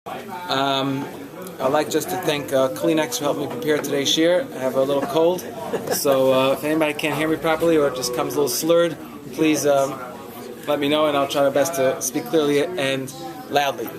I'd like just to thank Kleenex for helping me prepare today's shiur. I have a little cold, so if anybody can't hear me properly or it just comes a little slurred, please let me know and I'll try my best to speak clearly and loudly.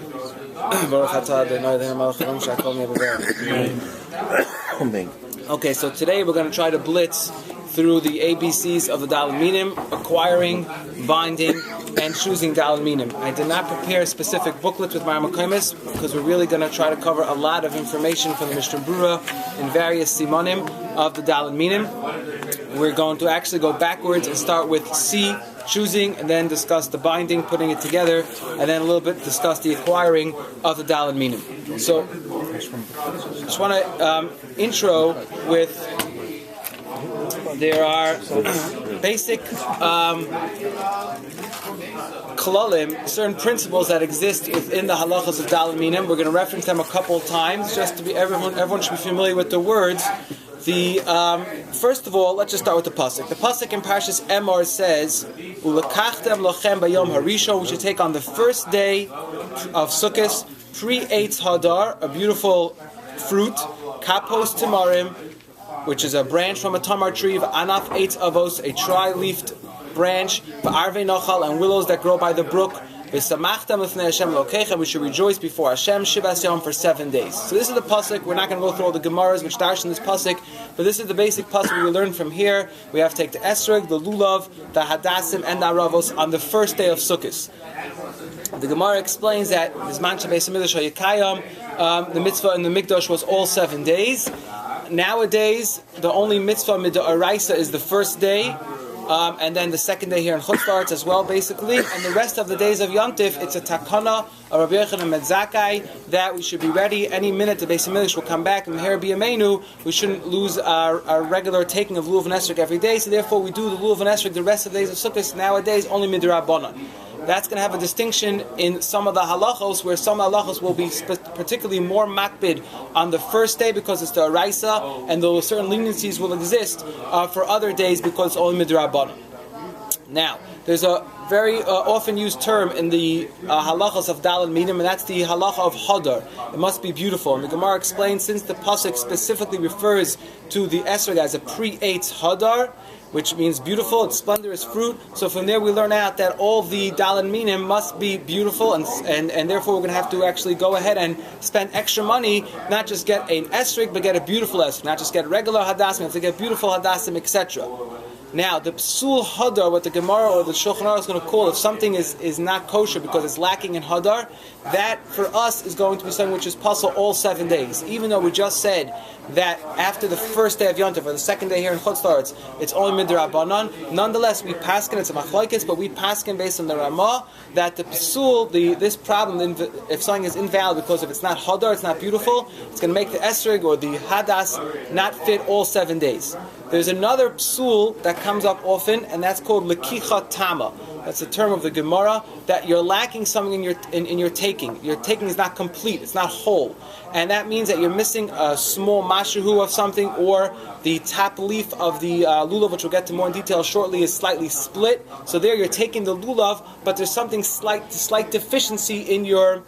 Okay, so today we're going to try to blitz through the ABCs of the Minim, acquiring, binding, and choosing Minim. I did not prepare specific booklets with my Makomis because we're really going to try to cover a lot of information from the Mishnah Brura in various Simonim of the Minim. We're going to actually go backwards and start with C, choosing, and then discuss the binding, putting it together, and then a little bit discuss the acquiring of the Minim. So, I just want to intro with, there are basic Kollel, certain principles that exist within the halachas of Minim. We're going to reference them a couple of times, just to be everyone should be familiar with the words. First of all, let's just start with the pasuk. The pasuk in Parshas Emor says, "Ulekachtem lochem bayom harishon." We should take on the first day of Sukkot, pre-Eitz Hadar, a beautiful fruit, kapos tamarim, which is a branch from a tamar tree, anaf eitz avos, a tri-leafed branch, arvei nochal, and willows that grow by the brook. We should rejoice before Hashem Shivas Yom for 7 days. So this is the pasuk. We're not going to go through all the Gemaras which darshan this pasuk, but this is the basic pasuk we learn from here. We have to take the esrog, the lulav, the hadassim, and the aravos on the first day of Sukkot. The Gemara explains that the mitzvah in the Mikdash was all 7 days. Nowadays, the only mitzvah mid'oraisa is the first day, and then the second day here in Chutz La'aretz as well, basically. And the rest of the days of Yontif, it's a takana, a Rabbi Yochanan Medzakai, that we should be ready. Any minute the Beis HaMikdash will come back, and here b'yameinu, we shouldn't lose our regular taking of lulav and esrog every day, so therefore we do the lulav and esrog the rest of the days of Sukkot, nowadays only midrabanan. That's going to have a distinction in some of the halachos, where some halachos will be particularly more makbid on the first day because it's the araisa, and though certain leniencies will exist for other days because it's only midrabanan. Now, there's a very often used term in the halachos of Minim, and that's the halacha of hadar. It must be beautiful. And the Gemara explains, since the pasuk specifically refers to the esrog as a pre-eitz hadar, which means beautiful, it's splendorous fruit. So from there we learn out that all the Minim must be beautiful, and therefore we're going to have to actually go ahead and spend extra money, not just get an esrog, but get a beautiful esrog, not just get regular hadassim, we have to get beautiful hadassim, etc. Now, the psul hadar, what the Gemara or the Shulchan Aruch is going to call, if something is not kosher because it's lacking in hadar, that for us is going to be something which is pasul all 7 days. Even though we just said that after the first day of Yontif or the second day here in Chutz La'aretz, it's only midrabanan. Nonetheless, we paskin, it's a machlokes, but we paskin based on the Ramah that the psul, this problem, if something is invalid because if it's not hadar, it's not beautiful, it's going to make the esrog or the hadas not fit all 7 days. There's another psul that comes up often, and that's called lekicha tama. That's the term of the Gemara, that you're lacking something in your taking. Your taking is not complete, it's not whole. And that means that you're missing a small mashahu of something, or the top leaf of the lulav, which we'll get to more in detail shortly, is slightly split. So there you're taking the lulav, but there's something slight deficiency in your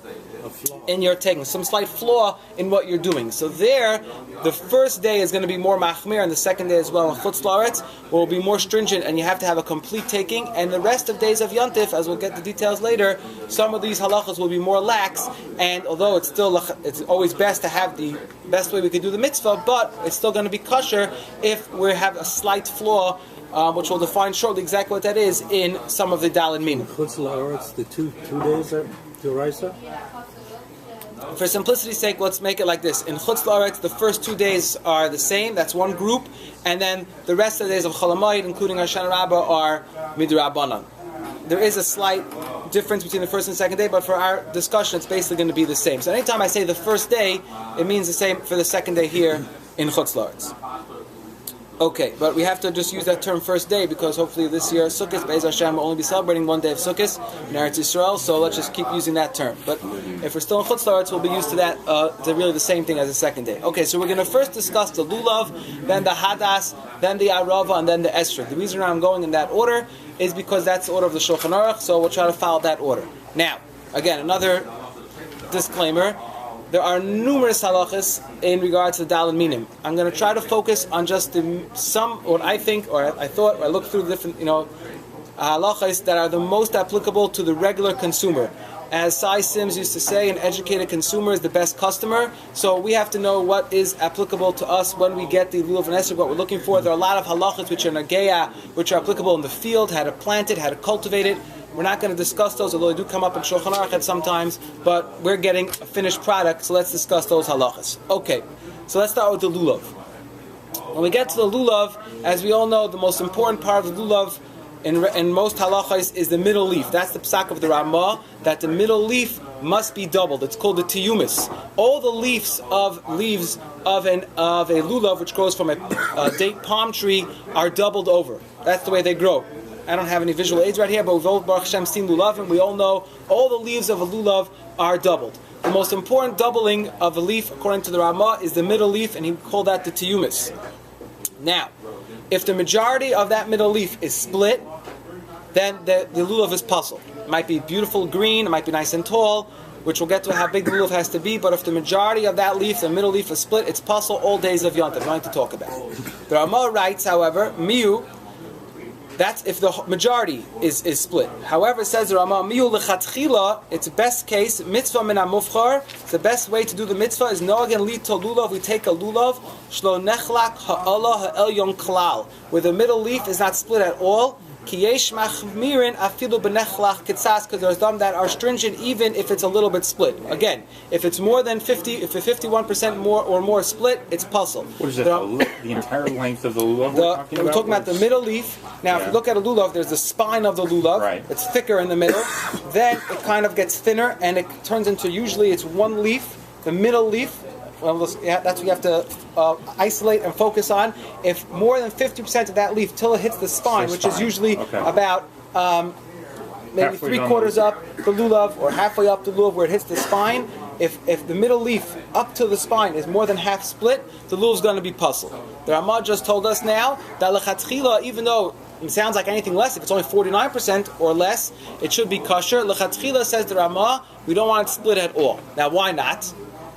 taking, some slight flaw in what you're doing. So there, the first day is going to be more machmir, and the second day as well in Chutz La'aretz will be more stringent, and you have to have a complete taking. And the rest of days of Yontif, as we'll get the details later, some of these halachas will be more lax. And although it's always best to have the best way we could do the mitzvah, but it's still going to be kosher if we have a slight flaw, which we'll define shortly exactly what that is in some of the Minim. Chutz La'aretz, the two days are D'oraisa? For simplicity's sake, let's make it like this. In Chutz La'aretz, the first 2 days are the same, that's one group, and then the rest of the days of Chol HaMoed, including Hoshana Rabbah, are midrabanan. There is a slight difference between the first and second day, but for our discussion, it's basically going to be the same. So anytime I say the first day, it means the same for the second day here in Chutz La'aretz. Okay, but we have to just use that term first day because hopefully this year Sukkot, Be'ez Hashem, will only be celebrating 1 day of Sukkot in Eretz Yisrael, so let's just keep using that term. But if we're still in Chutz La'aretz, we'll be used to that, to really the same thing as the second day. Okay, so we're going to first discuss the lulav, then the hadas, then the arava, and then the esrog. The reason why I'm going in that order is because that's the order of the Shulchan Aruch, so we'll try to follow that order. Now, again, another disclaimer, there are numerous halachas in regards to Dal and Minim. I'm going to try to focus on just what I think, or I thought, or I looked through the different, halachas that are the most applicable to the regular consumer. As Sai Sims used to say, an educated consumer is the best customer. So we have to know what is applicable to us when we get the lulav and esrog, what we're looking for. There are a lot of halachas which are nageya, which are applicable in the field, how to plant it, how to cultivate it. We're not going to discuss those, although they do come up in Shulchan Aruch sometimes, but we're getting a finished product, so let's discuss those halachas. Okay, so let's start with the lulav. When we get to the lulav, as we all know, the most important part of the lulav in most halachas is the middle leaf. That's the psak of the Ramah, that the middle leaf must be doubled. It's called the tiyumis. All the leaves of a lulav, which grows from a date palm tree, are doubled over. That's the way they grow. I don't have any visual aids right here, but we've all, Baruch Hashem, seen lulav, and we all know all the leaves of a lulav are doubled. The most important doubling of a leaf, according to the Ramah, is the middle leaf, and he called that the tiyumis. Now, if the majority of that middle leaf is split, then the lulav is puzzle. It might be beautiful green, it might be nice and tall, which we'll get to how big the lulav has to be, but if the majority of that leaf, the middle leaf, is split, it's puzzle all days of Yontif. Nothing to talk about. The Ramah writes, however, miu, that's if the majority is split. However, it says the Ramah, miu lechatchila, it's best case, mitzvah min hamufchar, the best way to do the mitzvah is noagen lito lulav, we take a lulav, shlo nechlak ha'ala ha'elyon klal, where the middle leaf is not split at all, ki yesh machmirin afilu benechlach kitzas, because there's some that are stringent even if it's a little bit split. Again, if it's more than 50, if it's 51% more or more split, it's puzzle. What is that, the entire length of the lulav we're talking about the middle leaf. Now, if you look at a lulav, there's the spine of the lulav. Right. It's thicker in the middle. Then it kind of gets thinner, and it turns into, usually it's one leaf, the middle leaf. Well, that's what you have to isolate and focus on. If more than 50% of that leaf till it hits the spine, which is usually about maybe halfway 3/4 up the lulav, or halfway up the lulav where it hits the spine, if the middle leaf up to the spine is more than half split, the lulav is going to be puzzle. The Ramah just told us now that lechatchila, even though it sounds like anything less, if it's only 49% or less, it should be kosher. Lechatchila, says the Ramah, we don't want it split at all. Now, why not?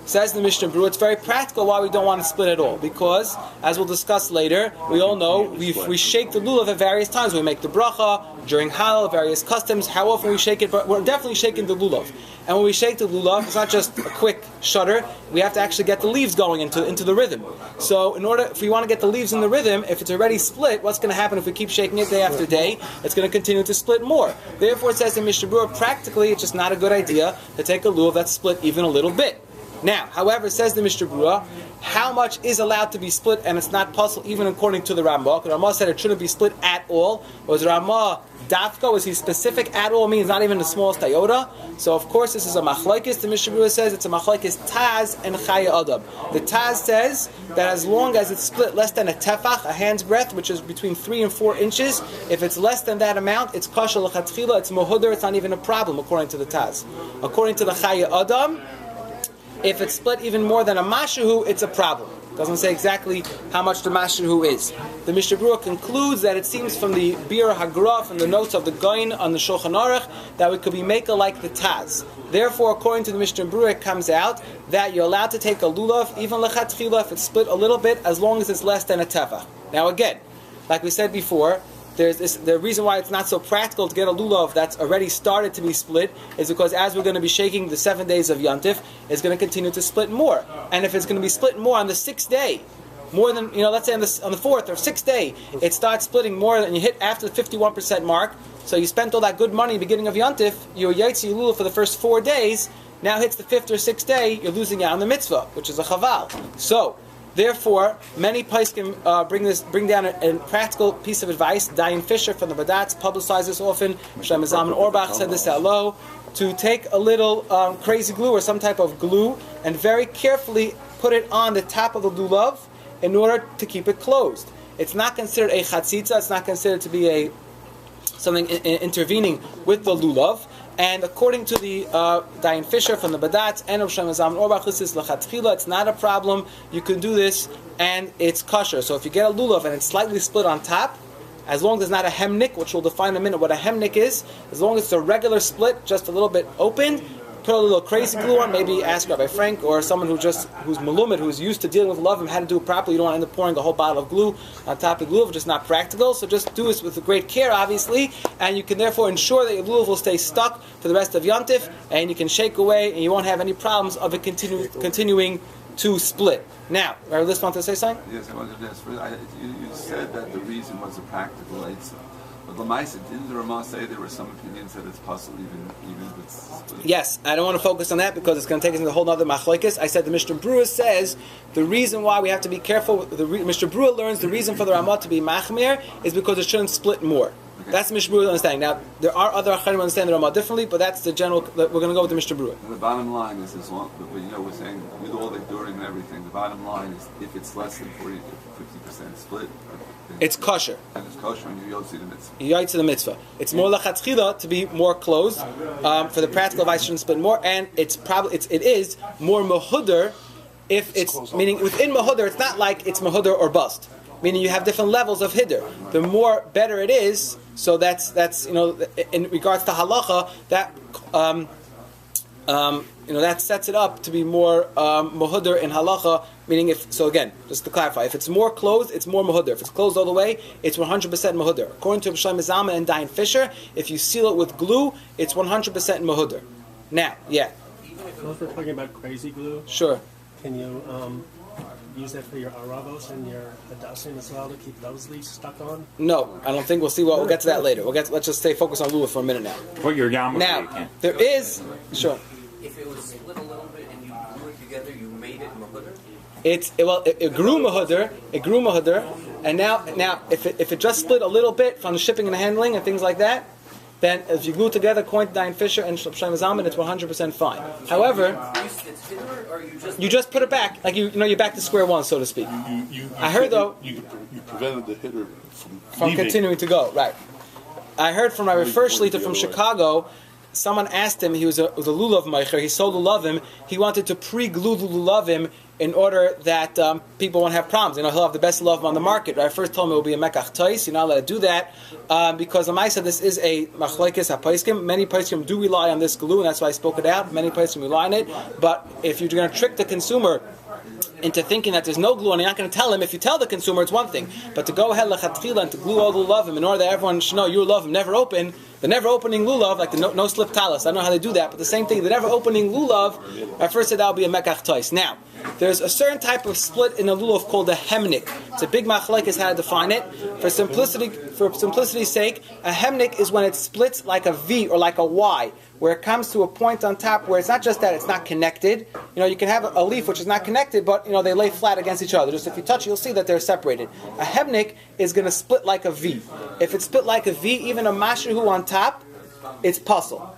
Says the Mishnah Berurah, it's very practical why we don't want to split at all. Because, as we'll discuss later, we all know we shake the lulav at various times. We make the bracha during Hallel, various customs. How often we shake it? But we're definitely shaking the lulav. And when we shake the lulav, it's not just a quick shudder. We have to actually get the leaves going into the rhythm. So, if we want to get the leaves in the rhythm, if it's already split, what's going to happen if we keep shaking it day after day? It's going to continue to split more. Therefore, it says in Mishnah Berurah, practically, it's just not a good idea to take a lulav that's split even a little bit. Now, however, says the Mishnah Berurah, how much is allowed to be split, and it's not possible even according to the Ramah. The Ramah said it shouldn't be split at all. Was Ramah dafka? Was he specific? At all means not even the smallest iota. So, of course, this is a machlokes. The Mishnah Berurah says it's a machlokes Taz and Chaya Adam. The Taz says that as long as it's split less than a tefach, a hand's breadth, which is between 3 and 4 inches, if it's less than that amount, it's kosher l'chatchila, it's mohuder, it's not even a problem, according to the Taz. According to the Chaya Adam, if it's split even more than a mashahu, it's a problem. Doesn't say exactly how much the mashahu is. The Mishnah Berurah concludes that it seems from the Bir Hagra, from the notes of the Gaon on the Shulchan Aruch, that we could be maker like the Taz. Therefore, according to the Mishnah Berurah, it comes out that you're allowed to take a lulav, even lechatchila, if it's split a little bit, as long as it's less than a tefach. Now again, like we said before, the reason why it's not so practical to get a lulav that's already started to be split is because as we're going to be shaking the 7 days of Yontif, it's going to continue to split more. And if it's going to be split more on the 6th day, more than, let's say on the 4th or 6th day, it starts splitting more and you hit after the 51% mark, so you spent all that good money beginning of Yontif, your yaitzi lulav for the first 4 days, now hits the 5th or 6th day, you're losing out on the mitzvah, which is a chaval. So, therefore, many poskim bring down a practical piece of advice. Diane Fisher from the Badatz publicizes this often. Shlomo Zalman Auerbach said this hello. To take a little crazy glue or some type of glue and very carefully put it on the top of the lulav in order to keep it closed. It's not considered a chatzitza. It's not considered to be something intervening with the lulav. And according to the Diane Fisher from the Badatz and of Shlomo Zalman Auerbach, this is l'chatchila. It's not a problem. You can do this, and it's kosher. So if you get a lulav and it's slightly split on top, as long as it's not a hemnik, which we'll define in a minute what a hemnik is, as long as it's a regular split, just a little bit open, put a little crazy glue on, maybe ask Rabbi Frank or someone who's malumid, who's used to dealing with lulav, how to do it properly. You don't want to end up pouring a whole bottle of glue on top of glue, just not practical. So just do this with great care, obviously, and you can therefore ensure that your lulav will stay stuck for the rest of Yontif, and you can shake away, and you won't have any problems of it continuing to split. Now, Rabbi Liz, want to say something? Yes, I wanted to ask. You said that the reason was a practical eitzah. But Lamaisa, didn't the Ramah say there were some opinions that it's possible even with split? Yes, I don't want to focus on that because it's going to take us into a whole other machlokes. I said the Mishnah Brewer says the reason why we have to be careful, Mishnah Brewer learns the reason for the Ramah to be machmir is because it shouldn't split more. Okay. That's the Mishnah Brewer's understanding. Now, there are other Acharim who understand the Ramah differently, but that's the general, we're going to go with the Mishnah Brewer. And the bottom line is, as long, we're saying with all the during and everything, the bottom line is if it's less than 40 to 50% split, it's kosher. And it's kosher and you yotzi the mitzvah. You yotzi the mitzvah. It's more lachatchila to be more closed. For the practical advice, shouldn't split more, and it is more mahudr if it's meaning within mahudr. It's not like it's mahudr or bust. Meaning you have different levels of hiddur. The more better it is. So that's in regards to halacha that that sets it up to be more mahudr in halacha. Meaning again, just to clarify, if it's more closed, it's more mahudr. If it's closed all the way, it's 100% mahudr. According to Rabbi Zalman and Dayan Fisher, if you seal it with glue, it's 100% mahudr. Now, yeah. So if we're talking about crazy glue, sure. Can you use that for your aravos and your hadassim as well to keep those leaves stuck on? No, I don't think we'll see. We'll get to that later. Let's just stay focused on lulav for a minute now. Put your yarmulke. Now, there is sure. If it was split a little bit and you glue it together, you made it mahudr? It grew mahudr, and now if it just split a little bit from the shipping and handling and things like that, then if you glue together according to Dayan Fisher and Shlomo Zalman, it's 100% fine. However, you just put it back, like you're back to square one, so to speak. I heard though you prevented the hitter from continuing to go. Right. I heard from Rabbi Firschliter from Chicago. Someone asked him, he was a lulav meicher, he sold lulavim, he wanted to pre-glue the lulavim in order that people won't have problems. He'll have the best lulav on the market. I first told him it will be a mekach tois, you're not allowed to do that, because Lamaisa, this is a machlokes hapaiskim. Many paiskim do rely on this glue, and that's why I spoke it out. Many paiskim rely on it, but if you're going to trick the consumer into thinking that there's no glue, and you're not going to tell him. If you tell the consumer, it's one thing. But to go ahead lechatchila and to glue all the lulavim in order that everyone should know your lulavim never open, the never opening lulav, like the no slip talis. I don't know how they do that, but the same thing, the never opening lulav, I first said that would be a mekach tois. Now, there's a certain type of split in a lulav called a hemnik. It's a big machlokes how to define it. For simplicity's sake, a hemnik is when it splits like a V or like a Y, where it comes to a point on top where it's not just that it's not connected. You can have a leaf which is not connected, but they lay flat against each other. Just if you touch it, you'll see that they're separated. A hemnik is going to split like a V. If it's split like a V, even a mashruhu on top, it's puzzle.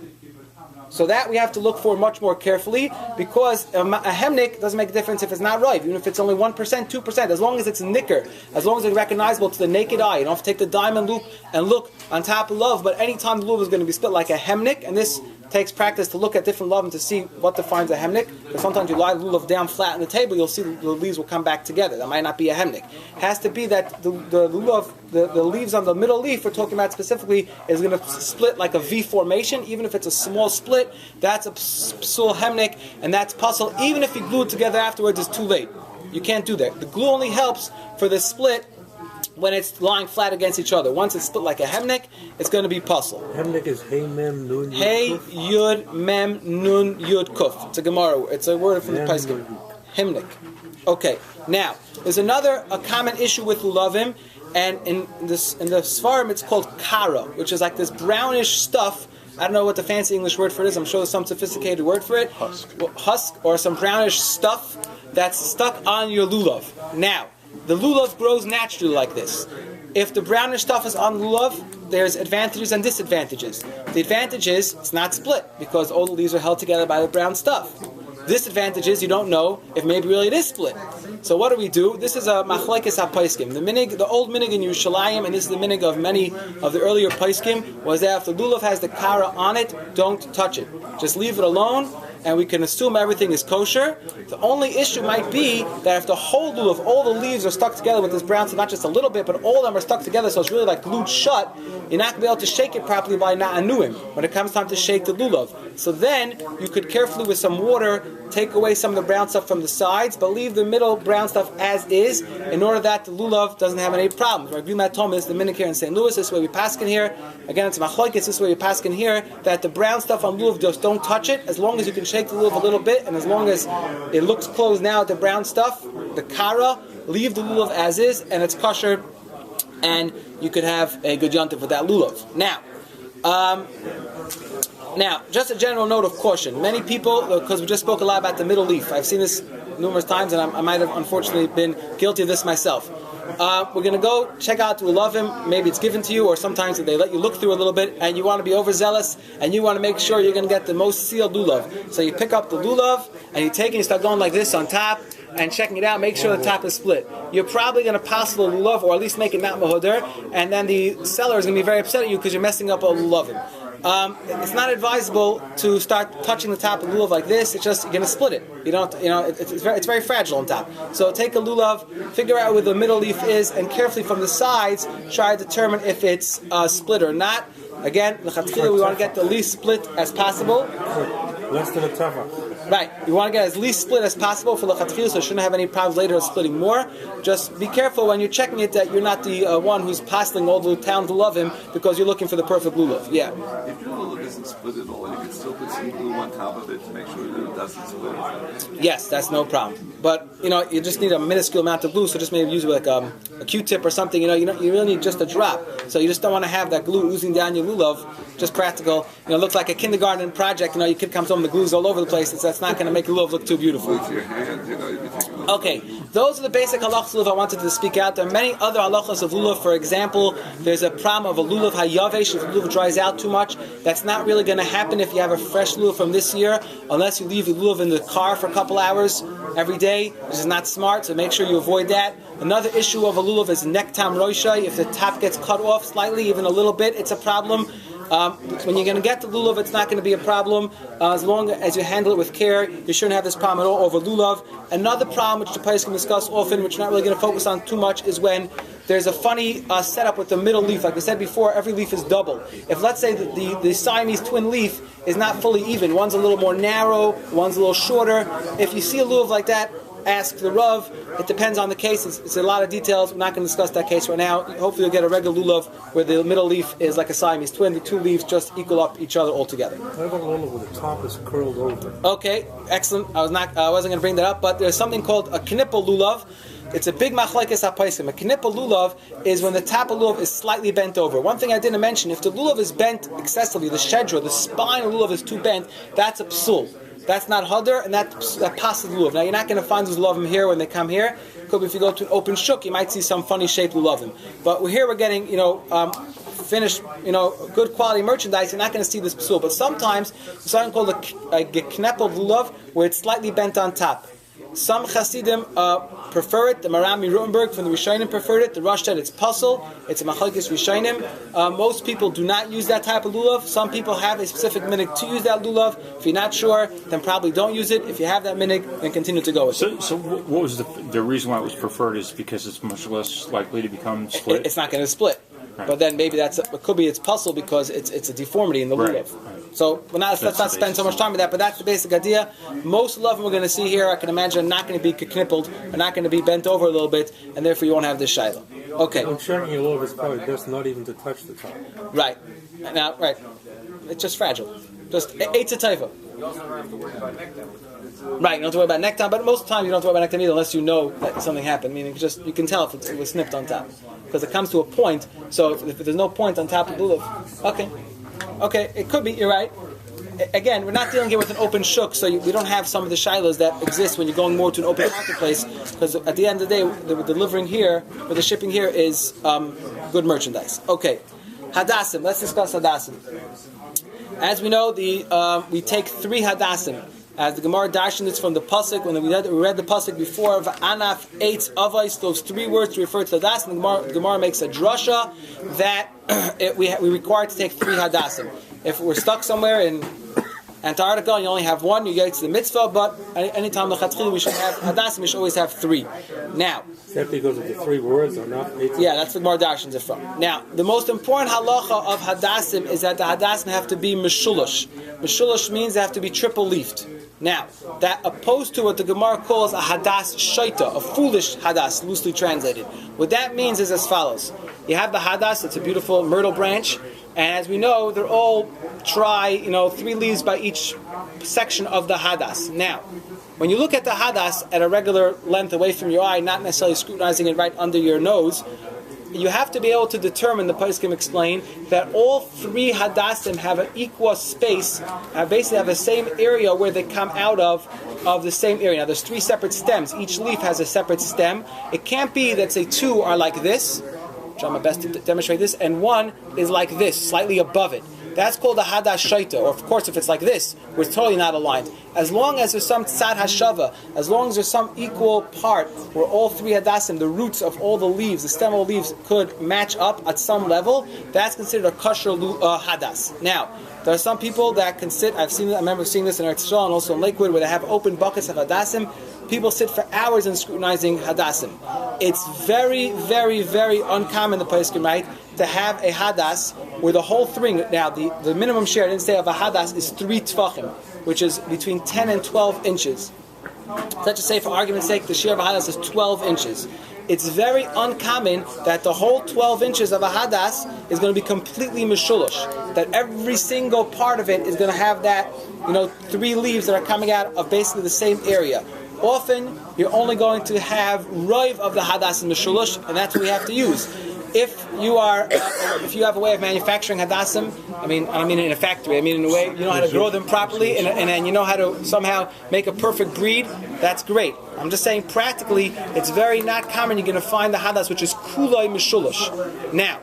So that we have to look for much more carefully, because a hemnik doesn't make a difference if it's not right, even if it's only 1%, 2%, as long as it's nicker, as long as it's recognizable to the naked eye. You don't have to take the diamond loop and look on top of lulav, but any time the lulav is going to be split like a hemnik, and this takes practice to look at different lulav and to see what defines a hemnik. Because sometimes you lie lulav down flat on the table, you'll see the leaves will come back together. That might not be a hemnik. It has to be that the lulav, the leaves on the middle leaf we're talking about specifically is going to split like a V formation. Even if it's a small split, that's a psul hemnik, and that's puzzle. Even if you glue it together afterwards, it's too late. You can't do that. The glue only helps for the split when it's lying flat against each other. Once it's split like a hemnik, it's going to be puzzle. Hemnik is hey mem nun yud Hey kuf. yud mem nun yud kuf. It's a Gemara. It's a word from the Paiskim. Hemnik. Okay. Now there's a common issue with lulavim, and in the Svarim it's called kara, which is like this brownish stuff. I don't know what the fancy English word for it is. I'm sure there's some sophisticated word for it. Husk or some brownish stuff that's stuck on your lulav. Now, the lulav grows naturally like this. If the brownish stuff is on lulav, there's advantages and disadvantages. The advantage is it's not split because all the leaves are held together by the brown stuff. Disadvantage is you don't know if maybe really it is split. So what do? This is a machlokes hapaiskim. The old minig in Yerushalayim, and this is the minig of many of the earlier paiskim, was that if the lulav has the kara on it, don't touch it. Just leave it alone. and we can assume everything is kosher. The only issue might be that if the whole lulav, all the leaves are stuck together with this brown stuff, not just a little bit, but all of them are stuck together, so it's really like glued shut, you're not going to be able to shake it properly by na'anuim when it comes time to shake the lulav. So then you could carefully with some water take away some of the brown stuff from the sides, but leave the middle brown stuff as is, in order that the lulav doesn't have any problems. Rabbi Yitzchak is the Minim here in St. Louis, this way we paskin here. Again, it's machlokes, this way we paskin here, that the brown stuff on lulav, just don't touch it, as long as you can shake the lulav a little bit, and as long as it looks closed now at the brown stuff, the kara, leave the lulav as is, and it's kosher, and you could have a good yontif with that lulav. Now, just a general note of caution. Many people, because we just spoke a lot about the middle leaf, I've seen this numerous times, and I might have unfortunately been guilty of this myself. We're going to go check out the lulavim. Maybe it's given to you, or sometimes they let you look through a little bit, and you want to be overzealous, and you want to make sure you're going to get the most sealed lulav. So you pick up the lulav, and you take it and you start going like this on top, and checking it out, make sure the top is split. You're probably going to pass the lulav, or at least make it not mahodar, and then the seller is going to be very upset at you because you're messing up all the lulavim. It's not advisable to start touching the top of the lulav like this. It's just you're going to split it. It's very fragile on top. So take a lulav, figure out where the middle leaf is, and carefully from the sides try to determine if it's split or not. Again, l'chatchila, we want to get the least split as possible. Less than a tefach. Right, you want to get as least split as possible for l'chatchila, so you shouldn't have any problems later of splitting more. Just be careful when you're checking it that you're not the one who's passing all the town to love him because you're looking for the perfect lulav. Yeah. If your lulav isn't split at all, you can still put some glue on top of it to make sure that it doesn't split. Yes, that's no problem. But you just need a minuscule amount of glue, so just maybe use it like a Q-tip or something. You really need just a drop. So you just don't want to have that glue oozing down your lulav. Just practical. It looks like a kindergarten project. Your kid comes home, the glue's all over the place. That's not going to make the lulav look too beautiful. With your hand, you'd be taking Okay, those are the basic halachas of lulav I wanted to speak out. There are many other halachas of lulav. For example, there's a problem of a lulav hayavesh. If the lulav dries out too much, that's not really going to happen if you have a fresh lulav from this year, unless you leave the lulav in the car for a couple hours every day, which is not smart, so make sure you avoid that. Another issue of a lulav is nektam roishai. If the top gets cut off slightly, even a little bit, it's a problem. When you're going to get the lulav, it's not going to be a problem as long as you handle it with care. You shouldn't have this problem at all over lulav. Another problem, which the players can discuss often, which we're not really going to focus on too much, is when there's a funny setup with the middle leaf. Like we said before, every leaf is double. If, let's say, that the Siamese twin leaf is not fully even, one's a little more narrow, one's a little shorter. If you see a lulav like that, ask the Rav. It depends on the case. It's a lot of details. We're not going to discuss that case right now. Hopefully you'll get a regular lulav where the middle leaf is like a Siamese twin. The two leaves just equal up each other altogether. What about a lulav where the top is curled over? Okay, excellent. I wasn't going to bring that up, but there's something called a knippel lulav. It's a big machlekes hapaisim. A knippel lulav is when the top of lulav is slightly bent over. One thing I didn't mention, if the lulav is bent excessively, the shedra, the spine of lulav is too bent, that's a psul. That's not hadar, and that passes lulav. Now, you're not going to find those lulavim here when they come here. Because if you go to an open shuk, you might see some funny shaped lulavim. But here we're getting, finished, good quality merchandise. You're not going to see this psul. But sometimes there's something called a geknepel lulav, where it's slightly bent on top. Some Hasidim prefer it. The Marami Rutenberg from the Rishonim preferred it. The Rosh said it's puzzle. It's a machlokes Rishonim. Most people do not use that type of lulav. Some people have a specific minig to use that lulav. If you're not sure, then probably don't use it. If you have that minig, then continue to go with it. So what was the reason why it was preferred is because it's much less likely to become split? It's not going to split. Right. But then maybe it could be it's puzzle because it's a deformity in the lulav. Right. So let's not spend so much time with that, but that's the basic idea. Most of them we're going to see here, I can imagine, are not going to be knippled, are not going to be bent over a little bit, and therefore you won't have this shiloh. Okay. When checking your lulav, it's probably best not even to touch the top. Right. Now, right. It's just fragile. Just it's a taifa. You also don't have to worry about nektam. Right, you don't have to worry about nektam, but most of the time you don't have to worry about nektam either unless you know that something happened. Meaning you can tell if it was snipped on top. Because it comes to a point, so if there's no point on top of the lulav. Okay, it could be, you're right. Again, we're not dealing here with an open shuk, so we don't have some of the shilohs that exist when you're going more to an open marketplace, because at the end of the day, the delivering here, or the shipping here is good merchandise. Okay, hadassim, let's discuss hadassim. As we know, we take 3 hadassim. As the Gemara darshan is from the pasuk, when we read the pasuk before, Anaf eitz avos, those 3 words to refer to hadas, and the Gemara makes a drasha that we require to take 3 hadassim. If we're stuck somewhere in Antarctica, you only have one, you get to the mitzvah, but anytime l'chatzchila we should have hadassim, we should always have 3. Now, Is that because of the 3 words or not? yeah, that's what more darshans are from. Now, the most important halacha of hadassim is that the hadassim have to be meshulush. Meshulush means they have to be triple leafed. Now, that opposed to what the Gemara calls a hadas shaita, a foolish hadas, loosely translated. What that means is as follows. You have the hadas, it's a beautiful myrtle branch, and as we know, they're all 3 leaves by each section of the hadas. Now, when you look at the hadas at a regular length away from your eye, not necessarily scrutinizing it right under your nose, you have to be able to determine, the poskim explain, that all 3 hadassim have an equal space, basically have the same area where they come out of the same area. Now there's 3 separate stems. Each leaf has a separate stem. It can't be that, say, 2 are like this, try my best to demonstrate this, and 1 is like this, slightly above it. That's called a hadas shaita, or of course if it's like this, we're totally not aligned. As long as there's some tzad hashava, as long as there's some equal part where all 3 hadassim, the roots of all the leaves, the stem of the leaves, could match up at some level, that's considered a kosher hadas. Now, there are some people that can sit, I remember seeing this in Eretz Yisrael and also in Lakewood, where they have open buckets of hadassim. People sit for hours in scrutinizing hadassim. It's very, very, very uncommon, the poskim write, to have a hadas where the whole thing, now the minimum share, I didn't say, of a hadas is 3 tvachim, which is between 10 and 12 inches. Let's just say, for argument's sake, the share of a hadas is 12 inches. It's very uncommon that the whole 12 inches of a hadas is going to be completely meshulush, that every single part of it is going to have that, 3 leaves that are coming out of basically the same area. Often, you're only going to have roiv of the hadas and meshulush, and that's what we have to use. If you have a way of manufacturing hadassim, I don't mean in a factory, I mean in a way you know how to grow them properly, and you know how to somehow make a perfect breed, that's great. I'm just saying practically, it's very not common you're going to find the hadas which is kulai meshulush. Now,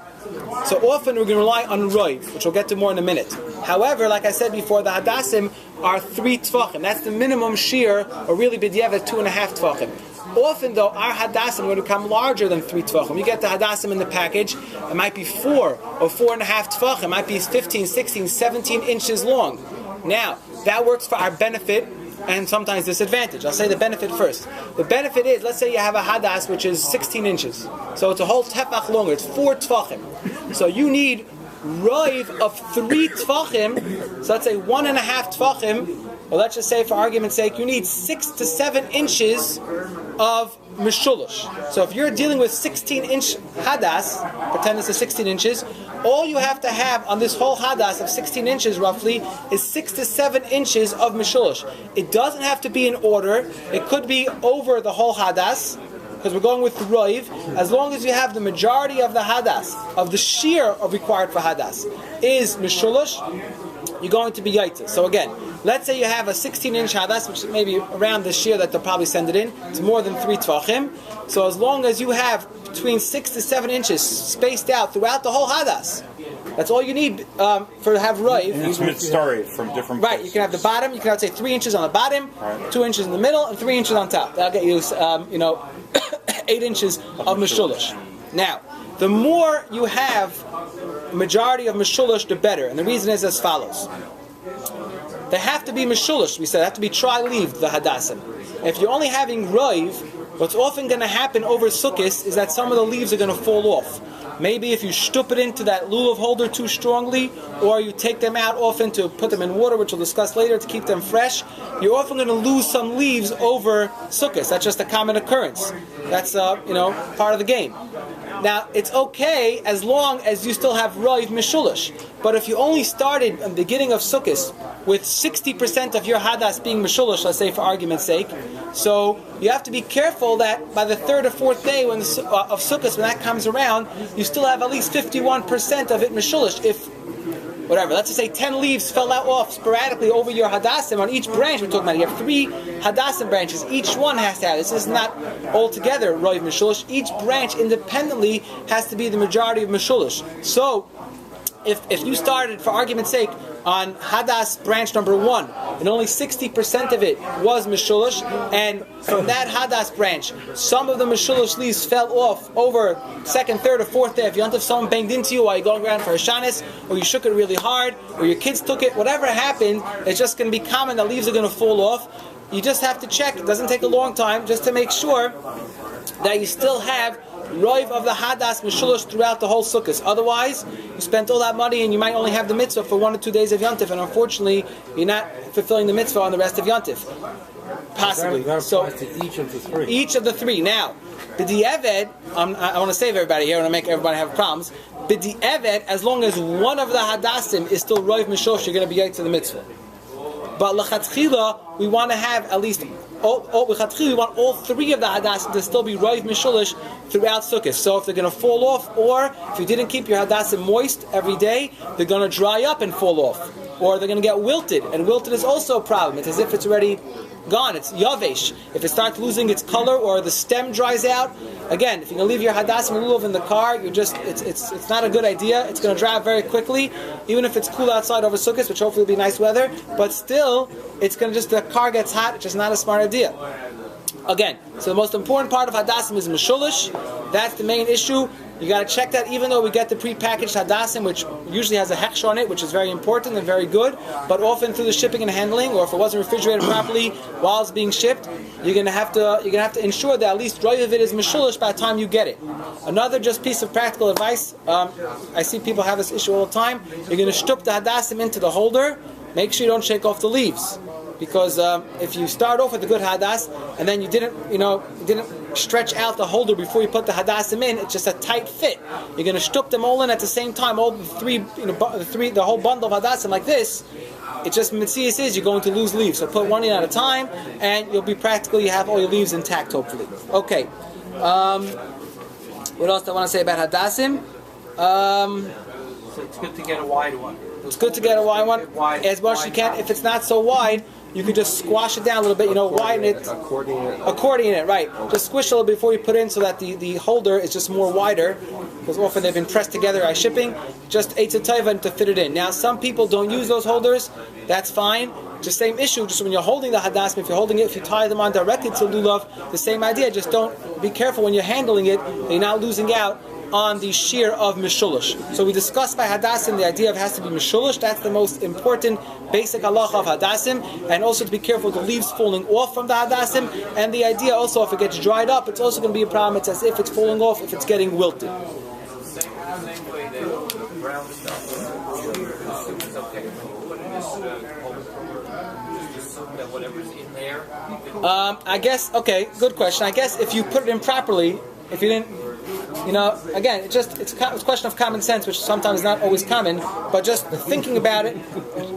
so often we're going to rely on roiv, which we'll get to more in a minute. However, like I said before, the hadassim are 3 tvachim. That's the minimum shiur, or really b'diavad 2.5 tvachim. Often, though, our hadassim are going to become larger than 3 tvachim. You get the hadassim in the package, it might be 4 or 4.5 tvachim. It might be 15, 16, 17 inches long. Now, that works for our benefit and sometimes disadvantage. I'll say the benefit first. The benefit is, let's say you have a hadas which is 16 inches. So it's a whole tefach longer. It's 4 tvachim. So you need roiv of 3 tvachim. So let's say 1.5 tvachim. Or let's just say, for argument's sake, you need 6 to 7 inches of meshulush. So if you're dealing with 16-inch hadas, pretend it's 16 inches, all you have to have on this whole hadas of 16 inches roughly is 6 to 7 inches of meshulush. It doesn't have to be in order. It could be over the whole hadas, because we're going with roiv. As long as you have the majority of the hadas, of the shear required for hadas, is meshulush, you're going to be yaitza. So again, let's say you have a 16-inch hadas, which is maybe around the shear that they'll probably send it in. It's more than 3 tvachim. So as long as you have between 6 to 7 inches spaced out throughout the whole hadas, that's all you need to have roiv. And it's mitzvah from different Right, places. you can have the bottom, you can have, say, 3 inches on the bottom, 2 inches in the middle, and 3 inches on top. That'll get you, 8 inches of meshulush. Now, the more you have majority of meshulush, the better. And the reason is as follows. They have to be meshulush, we said, they have to be tri-leaved, the hadassim. If you're only having roiv, what's often going to happen over sukkahs is that some of the leaves are going to fall off. Maybe if you stup it into that lulav holder too strongly, or you take them out often to put them in water, which we'll discuss later, to keep them fresh, you're often going to lose some leaves over sukkahs. That's just a common occurrence. That's part of the game. Now, it's okay as long as you still have roiv meshulush. But if you only started at the beginning of Sukkot with 60% of your hadas being meshulush, let's say for argument's sake, so you have to be careful that by the 3rd or 4th day of Sukkot, when that comes around, you still have at least 51% of it meshulush. If let's just say 10 leaves fell out off sporadically over your hadassim on each branch we're talking about. You have 3 hadassim branches. Each one has to have. This is not altogether roiv meshulush. Each branch independently has to be the majority of meshulush. So, if you started, for argument's sake, on Hadas branch number 1, and only 60% of it was Mishulish, and from that Hadas branch, some of the Mishulish leaves fell off over second, third, or fourth day of Yontif. Someone banged into you while you're going around for Hashanis, or you shook it really hard, or your kids took it, whatever happened, it's just going to be common that leaves are going to fall off. You just have to check, it doesn't take a long time, just to make sure that you still have Roiv of the Hadas Mishulish throughout the whole Sukkot. Otherwise, you spent all that money and you might only have the mitzvah for 1 or 2 days of Yontif, and unfortunately, you're not fulfilling the mitzvah on the rest of Yontif. Possibly. So to each of the 3. Each of the 3. Now, B'di'eved, I want to save everybody here, I want to make everybody have problems. B'di'eved, as long as one of the Hadasim is still Roiv Mishulish, you're going to be to the mitzvah. But l'chatchila, we want to have at least we want all 3 of the Hadasim to still be Roiv Mishulish throughout Sukkot. So if they're going to fall off, or if you didn't keep your Hadasim moist every day, they're going to dry up and fall off. Or they're going to get wilted, and wilted is also a problem. It's as if it's already gone. It's yavesh. If it starts losing its color or the stem dries out, again, if you're going to leave your hadasim and lulav in the car, it's not a good idea. It's going to dry out very quickly, even if it's cool outside over Sukkot, which hopefully will be nice weather. But still, it's going to the car gets hot. It's just not a smart idea. Again, so the most important part of hadasim is mishulish. That's the main issue. You got to check that, even though we get the pre-packaged hadasim, which usually has a hechsher on it, which is very important and very good, but often through the shipping and handling, or if it wasn't refrigerated properly while it's being shipped, you're gonna have to ensure that at least roiv of it is mishulish by the time you get it. Another just piece of practical advice, I see people have this issue all the time. You're gonna shtup the hadasim into the holder. Make sure you don't shake off the leaves, because if you start off with a good hadas and then you didn't stretch out the holder before you put the hadasim in, it's just a tight fit. You're going to shtup them all in at the same time, all the whole bundle of hadasim like this. It just mitzias is you're going to lose leaves. So put one in at a time, and you'll be you have all your leaves intact, hopefully. Okay. What else do I want to say about hadasim? So it's good to get a wide one. It's good to get a wide one as much as you can. If it's not so wide, you could just squash it down a little bit, widen it. Accordion it, right. Just squish a little bit before you put it in so that the holder is just more wider, because often they've been pressed together by shipping. Just eitz taiva to fit it in. Now, some people don't use those holders. That's fine. Just same issue. Just when you're holding the hadasim, if you tie them on directly to lulav, the same idea. Just don't be careful when you're handling it. You're not losing out on the shiur of mishulish. So we discussed by hadasim the idea of it has to be mishulish. That's the most important basic halacha of hadasim, and also to be careful with the leaves falling off from the hadasim. And the idea also, if it gets dried up, it's also going to be a problem. It's as if it's falling off, if it's getting wilted. Same way the brown stuff is okay. Put in this just assume that whatever's in there. I guess, okay, good question. I guess if you put it in properly, if you didn't, again, it's a question of common sense, which sometimes is not always common, but just thinking about it,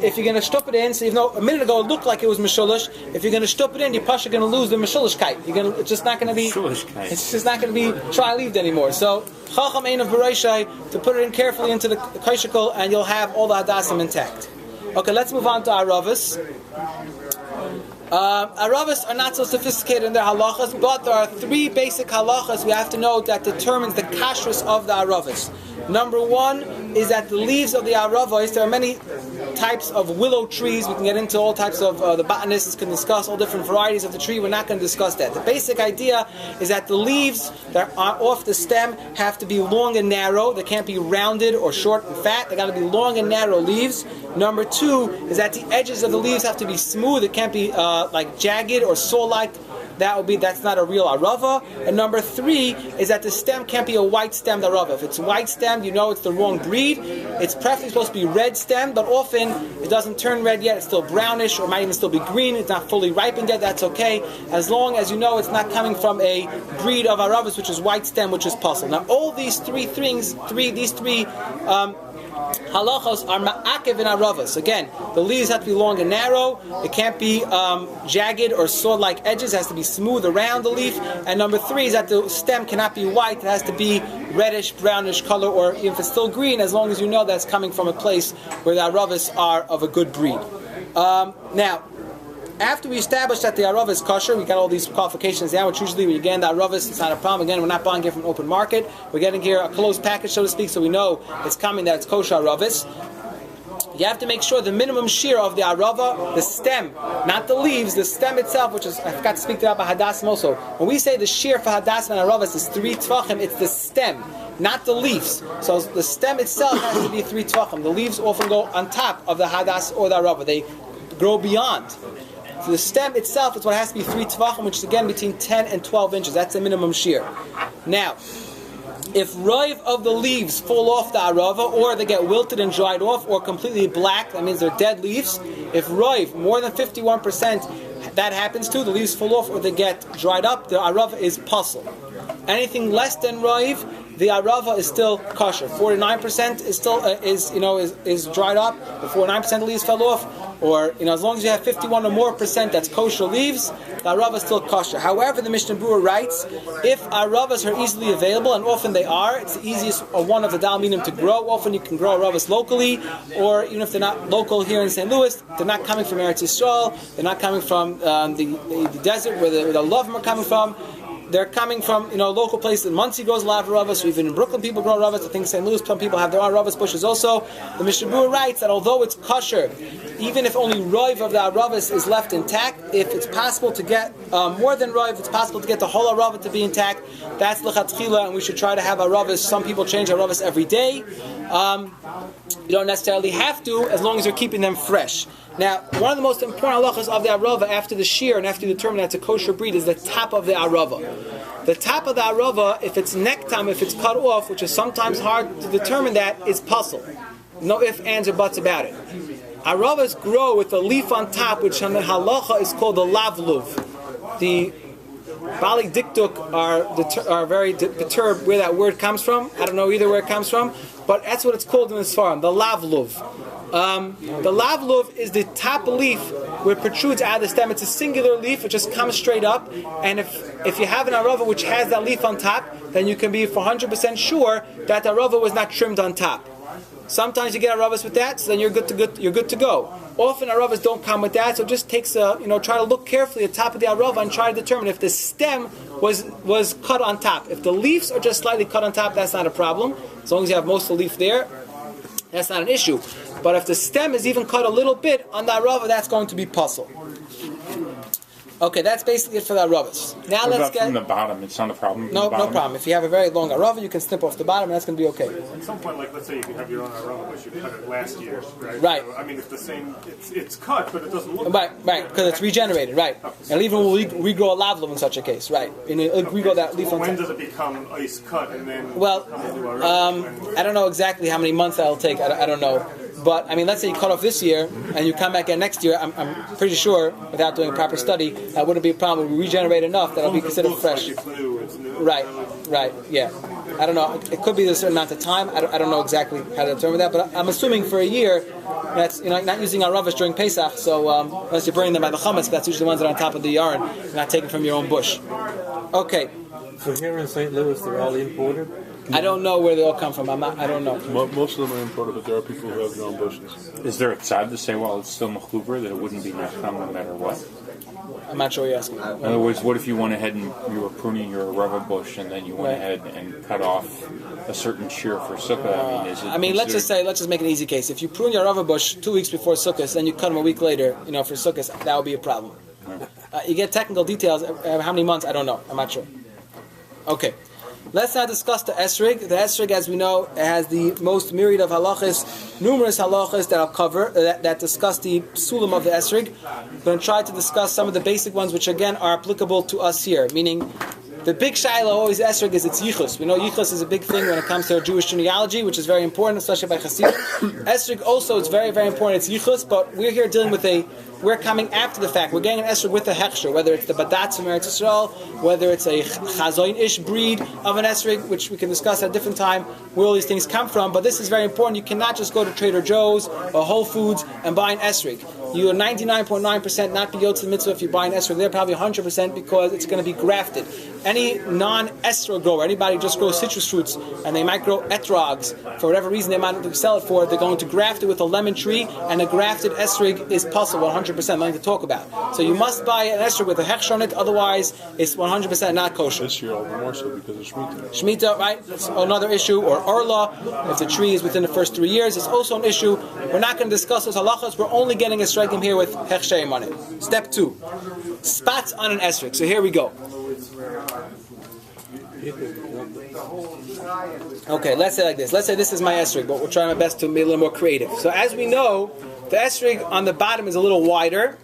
if you're going to shtup it in, so a minute ago it looked like it was mishulish, if you're going to shtup it in, you're probably going to lose the mishulishkeit. It's just not going to be, it's just not going to be tri-leaved anymore. So, chacham ein of bereishai, to put it in carefully into the kaishikol, and you'll have all the hadasim intact. Okay, let's move on to Aravas. Aravas are not so sophisticated in their halachas, but there are 3 basic halachas we have to know that determines the kashrus of the Aravas. Number 1 is that the leaves of the Aravas, there are many types of willow trees. We can get into all types of, the botanists can discuss all different varieties of the tree. We're not going to discuss that. The basic idea is that the leaves that are off the stem have to be long and narrow. They can't be rounded or short and fat. They got to be long and narrow leaves. Number 2 is that the edges of the leaves have to be smooth. It can't be like jagged or saw-like. That's not a real arava. And number 3 is that the stem can't be a white stemmed arava. If it's white stemmed, it's the wrong breed. It's preferably supposed to be red stemmed, but often it doesn't turn red yet. It's still brownish, or might even still be green. It's not fully ripened yet. That's okay, as long as it's not coming from a breed of aravas which is white stem, which is puzzle. Now, all these three halachos are ma'akev in aravas. Again, the leaves have to be long and narrow. It can't be jagged or sword-like edges. It has to be smooth around the leaf. And number 3 is that the stem cannot be white. It has to be reddish, brownish color, or if it's still green, as long as you know that's coming from a place where the aravas are of a good breed. Now, after we establish that the arava is kosher, we got all these qualifications down, which usually when you get in the aravas, it's not a problem. Again, we're not buying it from an open market. We're getting here a closed package, so to speak, so we know it's coming, that it's kosher aravas. you have to make sure the minimum shear of the arava, the stem, not the leaves, the stem itself, which is, I forgot to speak to that about hadassim also. When we say the shear for hadassim and aravas is 3 tvachim, it's the stem, not the leaves. So the stem itself has to be 3 tvachim. The leaves often go on top of the hadas or the arava. They grow beyond. So the stem itself is what has to be 3 tvachim, which is again between 10 and 12 inches. That's the minimum shear. Now, if roiv of the leaves fall off the arava, or they get wilted and dried off, or completely black, that means they're dead leaves. If roiv, more than 51%, that happens too, the leaves fall off or they get dried up, the arava is puzzle. Anything less than roiv, the arava is still kosher. 49% is still is dried up. If 49% of the leaves fell off, or as long as you have 51 or more percent that's kosher leaves, the arava is still kosher. However, the Mishnah Berurah writes, if aravas are easily available, and often they are, it's the easiest one of the dal minim to grow. Often you can grow aravas locally, or even if they're not local here in St. Louis, they're not coming from Eretz Yisrael, they're not coming from the desert where the lulav are coming from. They're coming from local places. In Muncie grows a lot of aravas, or even in Brooklyn people grow aravas. I think St. Louis some people have their own aravas bushes also. The Mishnah Berurah writes that although it's kosher, even if only roiv of the aravas is left intact, if it's possible to get more than roiv, it's possible to get the whole arava to be intact. That's lechatchila, and we should try to have aravas. Some people change aravas every day. You don't necessarily have to, as long as you're keeping them fresh. Now, one of the most important halachas of the arava after the shear and after you determine that it's a kosher breed is the top of the arava. The top of the arava, if it's nektam, if it's cut off, which is sometimes hard to determine, that is puzzle. No ifs, ands, or buts about it. Aravas grow with a leaf on top, which in the halacha is called the lavluv. The Bali Diktuk are very perturbed where that word comes from. I don't know either where it comes from, but that's what it's called in the Sfarim, the lavluv. The lavluv is the top leaf where it protrudes out of the stem. It's a singular leaf, it just comes straight up, and if you have an arava which has that leaf on top, then you can be for 100% sure that the arava was not trimmed on top. Sometimes you get aravas with that, so then you're good to go. Often aravas don't come with that, so it just takes try to look carefully at the top of the arava and try to determine if the stem was cut on top. If the leaves are just slightly cut on top, that's not a problem. As long as you have most of the leaf there, that's not an issue. But if the stem is even cut a little bit on the arava, that's going to be puzzle. Okay, that's basically it for the aravas. Now let's get from the bottom. It's not a problem. No problem. If you have a very long arava, you can snip off the bottom, and that's going to be okay. At some point, like let's say you have your own arava, but you cut it last year, right? Right. So, I mean, it's the same. It's cut, but it doesn't look. Right, because it's regenerated, right? And even will regrow a lavluv in such a case, right? Regrow that leaf on top. When does it become ice cut and then? Well, I don't know exactly how many months that'll take. I don't know. But, I mean, let's say you cut off this year, and you come back again next year, I'm pretty sure, without doing a proper study, that wouldn't be a problem. It would regenerate enough that it'll be considered fresh. Like it's new. Right, yeah. I don't know. It could be a certain amount of time. I don't know exactly how to determine that, but I'm assuming for a year, that's not using aravas during Pesach, so unless you're burning them by the chametz, that's usually the ones that are on top of the yarn, you're not taken from your own bush. Okay. So here in St. Louis, they're all imported? I don't know where they all come from. I don't know. Most of them are imported, but there are people who have their own bushes. Is there a tzad to say, well, it's still mechuber, that it wouldn't be nektam no matter what? I'm not sure what you're asking. In other words, what if you went ahead and you were pruning your rubber bush and then you went ahead and cut off a certain shear for sukkah? Let's just make an easy case. If you prune your rubber bush 2 weeks before sukkah, then you cut them a week later, for sukkah, that would be a problem. You get technical details. How many months? I don't know. I'm not sure. Okay. Let's now discuss the esrog. The esrog, as we know, has the most myriad of halachas, numerous halachas that I'll cover, that discuss the psulim of the esrog. I'm going to try to discuss some of the basic ones which, again, are applicable to us here, meaning the big shaila always esrog is its yichus. We know yichus is a big thing when it comes to our Jewish genealogy, which is very important, especially by Hasidim. Esrog also is very, very important. It's yichus, but we're here dealing with we're coming after the fact. We're getting an esrog with a hechsher, whether it's the badatz from Eretz Yisrael, whether it's a chazoin-ish breed of an esrog, which we can discuss at a different time where all these things come from. But this is very important. You cannot just go to Trader Joe's or Whole Foods and buy an esrog. You are 99.9% not be yotz the mitzvah if you buy an esrog. They're probably 100% because it's going to be grafted. any non-esrog grower, anybody just grows citrus fruits, and they might grow esrogs for whatever reason they might sell it for, they're going to graft it with a lemon tree, and a grafted esrog is possible 100%, nothing to talk about. So you must buy an esrog with a hechsher on it, otherwise it's 100% not kosher. This year, all the more so because of Shemitah. Shemitah, right? That's another issue. Or Orla, if the tree is within the first 3 years, it's also an issue. We're not going to discuss those halachas. We're only getting a esrogim here with hechsherim on it. Step 2. Spots on an esrog. So here we go. Okay, let's say like this. Let's say this is my esrog, but we'll try my best to be a little more creative. So as we know, the esrog on the bottom is a little wider.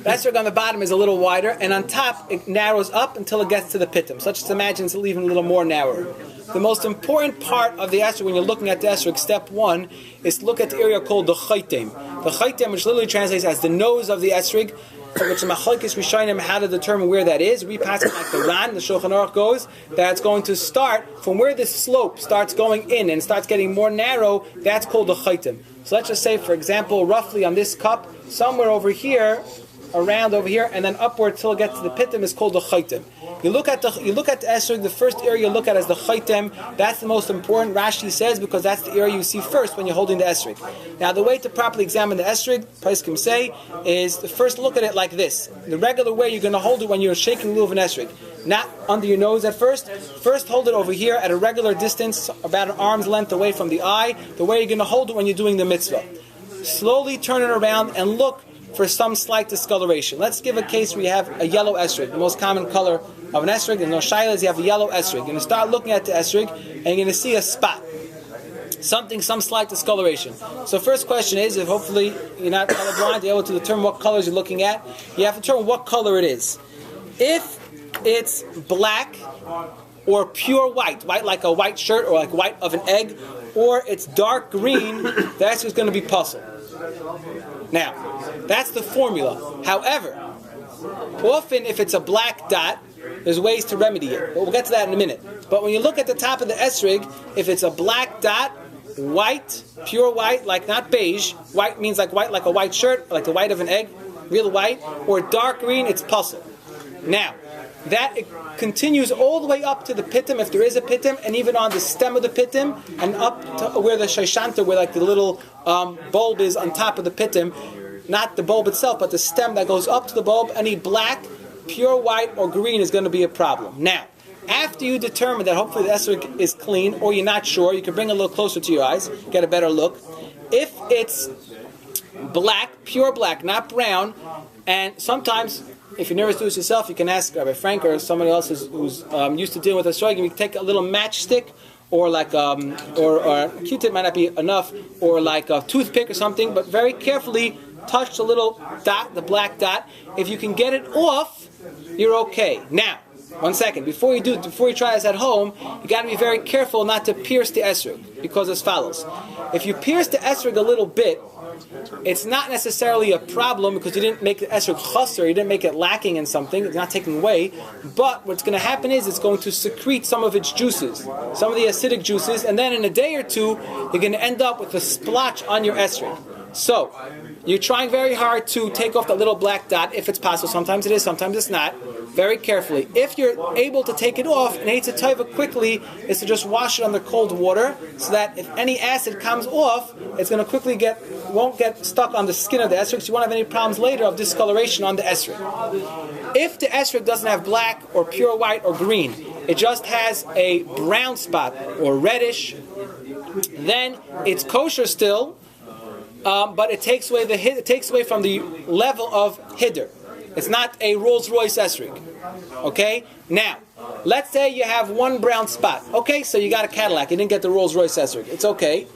The esrog on the bottom is a little wider, and on top it narrows up until it gets to the pitum. So just imagine it's even a little more narrow. The most important part of the esrog when you're looking at the esrog, step 1, is to look at the area called the chaitem. The chaitem, which literally translates as the nose of the esrog, which the machlokes rishonim how to determine where that is. We pass it like the Ran, the Shulchan Aruch goes, that it's going to start from where this slope starts going in and starts getting more narrow. That's called the chaitem. So let's just say, for example, roughly on this cup, somewhere over here, around over here, and then upward till it gets to the pitum is called the chaitem. You look at the esrog, the first area you look at is the chaitem. That's the most important, Rashi says, because that's the area you see first when you're holding the esrog. Now the way to properly examine the esrog, Poskim say, is to first look at it like this. The regular way you're going to hold it when you're shaking the lulav of an esrog. Not under your nose at first. First hold it over here at a regular distance, about an arm's length away from the eye, the way you're going to hold it when you're doing the mitzvah. Slowly turn it around and look for some slight discoloration. Let's give a case where you have a yellow esrog, the most common color of an esrog. In those shilas, you have a yellow esrog. You're going to start looking at the esrog, and you're going to see a spot. Some slight discoloration. So first question is, if hopefully you're not colorblind, you're able to determine what colors you're looking at, you have to determine what color it is. If it's black or pure white like a white shirt or like white of an egg, or it's dark green, the esrog is going to be puzzled. Now, that's the formula. However, often if it's a black dot, there's ways to remedy it. But we'll get to that in a minute. But when you look at the top of the esrog, if it's a black dot, white, pure white, like not beige, white means like a white shirt, like the white of an egg, real white, or dark green, it's puzzle. Now, that it continues all the way up to the pitum, if there is a pitum, and even on the stem of the pitum, and up to where the shashanta, where like the little bulb is on top of the pitum, not the bulb itself, but the stem that goes up to the bulb. Any black, pure white, or green is going to be a problem. Now, after you determine that hopefully the esrog is clean, or you're not sure, you can bring it a little closer to your eyes, get a better look. If it's black, pure black, not brown, and sometimes, if you're nervous to do this yourself, you can ask Rabbi Frank or somebody else who's used to dealing with esrog. You can take a little matchstick, or like or a Q-tip might not be enough, or like a toothpick or something, but very carefully touch the little dot, the black dot. If you can get it off, you're okay. Now, 1 second. Before you try this at home, you got to be very careful not to pierce the esrog, because as follows: if you pierce the esrog a little bit, it's not necessarily a problem because you didn't make the esrog chasser, you didn't make it lacking in something, it's not taken away. But what's going to happen is it's going to secrete some of its juices, some of the acidic juices, and then in a day or two, you're going to end up with a splotch on your esrog. So, you're trying very hard to take off that little black dot, if it's possible. Sometimes it is, sometimes it's not. Very carefully. If you're able to take it off, and Eitz Taiva quickly is to just wash it under cold water, so that if any acid comes off, it's going to quickly won't get stuck on the skin of the esrog, so you won't have any problems later of discoloration on the esrog. If the esrog doesn't have black or pure white or green, it just has a brown spot or reddish, then it's kosher still, but it takes away from the level of hiddur. It's not a Rolls Royce esrog. Okay? Now, let's say you have one brown spot. Okay, so you got a Cadillac. You didn't get the Rolls Royce esrog. It's okay.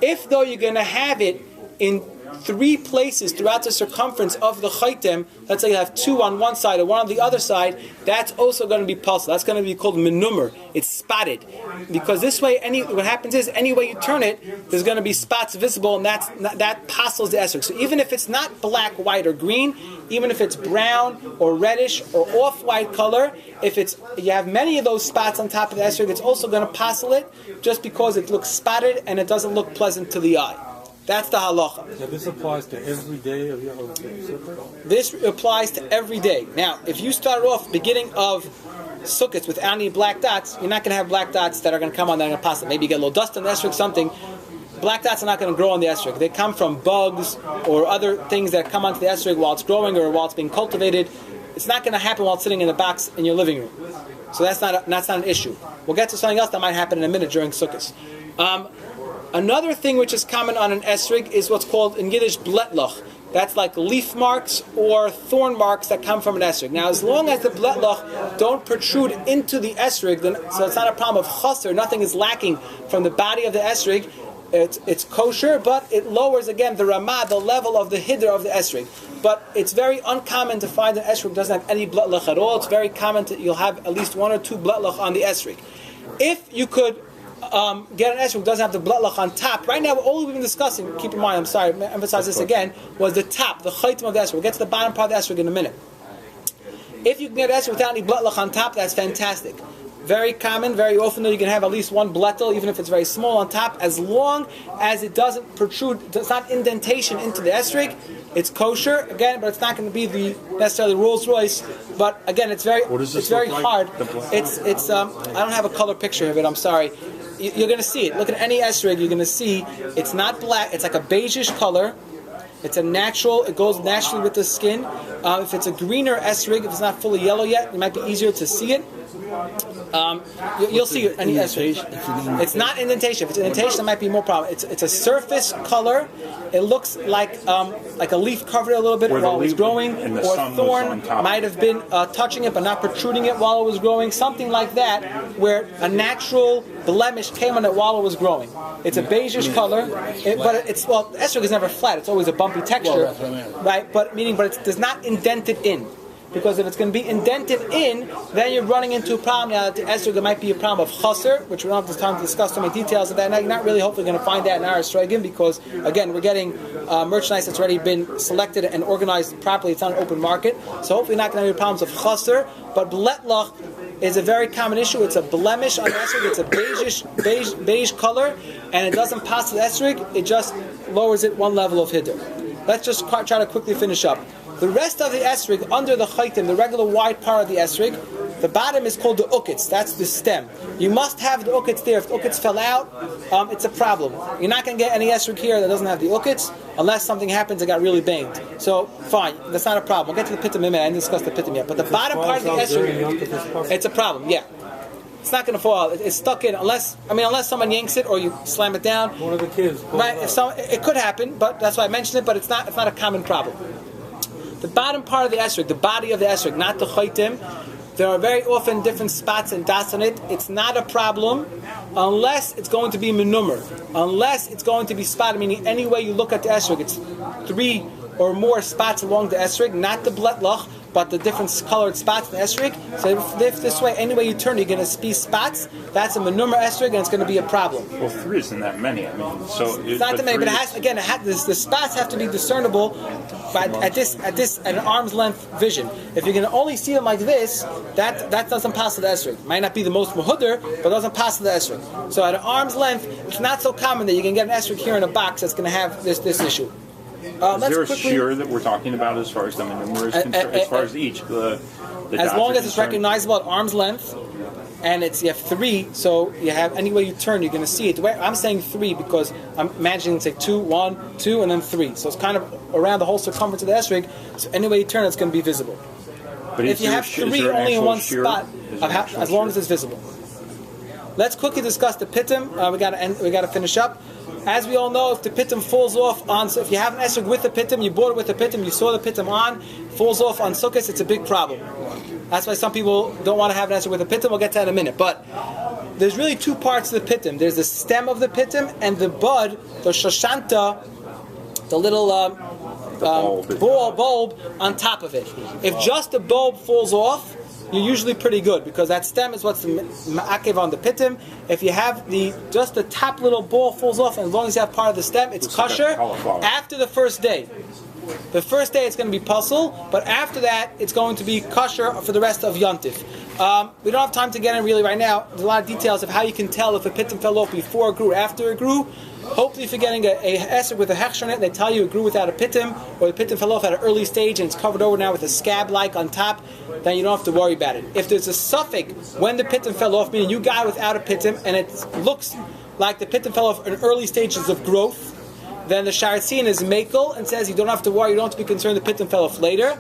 If though you're going to have it in 3 places throughout the circumference of the chaitem, let's say you have 2 on one side and 1 on the other side, that's also going to be pulsed. That's going to be called menummer. It's spotted. Because this way, what happens is, any way you turn it, there's going to be spots visible, and that puzzles the esrog. So even if it's not black, white, or green, even if it's brown or reddish or off-white color, if you have many of those spots on top of the esrog, it's also going to puzzle it, just because it looks spotted and it doesn't look pleasant to the eye. That's the halacha. Now this applies to every day of your sukkah? This applies to every day. Now, if you start off beginning of Sukkot with any black dots, you're not going to have black dots that are going to come on that are going to pass it. Maybe you get a little dust on the esrog, something. Black dots are not going to grow on the esrog. They come from bugs or other things that come onto the esrog while it's growing or while it's being cultivated. It's not going to happen while it's sitting in a box in your living room. So that's not an issue. We'll get to something else that might happen in a minute during Sukkot. Another thing which is common on an esrog is what's called in Yiddish bletloch. That's like leaf marks or thorn marks that come from an esrog. Now, as long as the bletloch don't protrude into the esrog, then so it's not a problem of chaser. Nothing is lacking from the body of the esrog. It's kosher, but it lowers again the ramah, the level of the hiddur of the esrog. But it's very uncommon to find an esrog doesn't have any bletloch at all. It's very common that you'll have at least one or two bletloch on the esrog. If you could get an esrog doesn't have the bletloch on top. Right now, all we've been discussing, keep in mind, I'm sorry, emphasize this again, was the top, the chaitim of the esrog. We'll get to the bottom part of the esrog in a minute. If you can get an esrog without any bletloch on top, that's fantastic. Very common, very often you can have at least one blettel, even if it's very small on top, as long as it doesn't protrude, it's not indentation into the esrog. It's kosher again, but it's not going to be the necessarily Rolls Royce. But again, it's very hard. It's I don't have a color picture of it. I'm sorry. You're going to see it. Look at any esrog. You're going to see it's not black. It's like a beigeish color. It's a natural. It goes naturally with the skin. If it's a greener esrog, if it's not fully yellow yet, it might be easier to see it. You'll see any esrog. It's not indentation. If it's indentation, it might be more problem. It's a surface color. It looks like a leaf covered it a little bit while it was growing, or a thorn might have been touching it but not protruding it while it was growing. Something like that, where a natural blemish came on it while it was growing. It's a beigeish color, but esrog is never flat. It's always a bumpy texture, right? But it does not indent it in. Because if it's going to be indented in, then you're running into a problem. Now, the esrog, it might be a problem of chaser, which we don't have time to discuss so many details of that. Now, you're not really hopefully going to find that in our esrogim, because, again, we're getting merchandise that's already been selected and organized properly. It's on an open market. So hopefully not going to have problems of chaser. But bletloch is a very common issue. It's a blemish on the esrog. It's a beige color, and it doesn't pass the esrog. It just lowers it one level of hiddur. Let's just try to quickly finish up. The rest of the esrog, under the chaitim, the regular wide part of the esrog, the bottom is called the ukitz. That's the stem. You must have the ukitz there. If the ukitz fell out, it's a problem. You're not going to get any esrog here that doesn't have the ukitz, unless something happens that got really banged. So, fine, that's not a problem. We'll get to the pitim in a minute. I didn't discuss the pitim yet. But the bottom part of the esrog, it's a problem, yeah. It's not going to fall out. It's stuck in unless someone yanks it or you slam it down. One of the kids. Right? It could happen, but that's why I mentioned it. But it's not a common problem. The bottom part of the esrog, the body of the esrog, not the chaitim, there are very often different spots and dots on it. It's not a problem unless it's going to be menumer, unless it's going to be spotted, meaning any way you look at the esrog, it's 3 or more spots along the esrog, not the bletloch, but the different colored spots in the esrog. So if this way, any way you turn, you're going to see spots. That's a menumer esrog, and it's going to be a problem. Well, 3 isn't that many. So it's not that many, but the spots have to be discernible at an arm's length vision. If you're going to only see them like this, that doesn't pass to the esrog. Might not be the most mahudr, but doesn't pass to the esrog. So at an arm's length, it's not so common that you can get an esrog here in a box that's going to have this issue. Is there a shiur that we're talking about as far as the menumer is concerned? As far as each, as long as it's recognizable at arm's length, and you have 3, so you have any way you turn, you're going to see it. The way I'm saying 3 because I'm imagining it's like 2, 1, 2, and then 3. So it's kind of around the whole circumference of the esrog. So any way you turn, it's going to be visible. But if you have 3 only in one spot, as long as it's visible. Let's quickly discuss the pitim. We got to finish up. As we all know, if the pitim falls off so if you have an esrog with the pitim, you bought it with the pitim, you saw the pitim falls off on sukkahs, it's a big problem. That's why some people don't want to have an esrog with a pitim. We'll get to that in a minute. But there's really 2 parts to the pitim. There's the stem of the pitim and the bud, the shoshanta, the little bulb on top of it. If just the bulb falls off, you're usually pretty good, because that stem is what's the ma'akev on the pitim. If you have just the top little ball falls off, and as long as you have part of the stem, it's kosher. After the first day. The first day it's going to be puzzle, but after that it's going to be kosher for the rest of Yontif. We don't have time to get in really right now. There's a lot of details of how you can tell if a pitim fell off before it grew, after it grew. Hopefully if you're getting a esrog with a hechsher on it, they tell you it grew without a pitim, or the pitim fell off at an early stage and it's covered over now with a scab-like on top, then you don't have to worry about it. If there's a suffix when the pitim fell off, meaning you got it without a pitim, and it looks like the pitim fell off in early stages of growth, then the Sharatzian is makel and says you don't have to worry, you don't have to be concerned the pitim fell off later.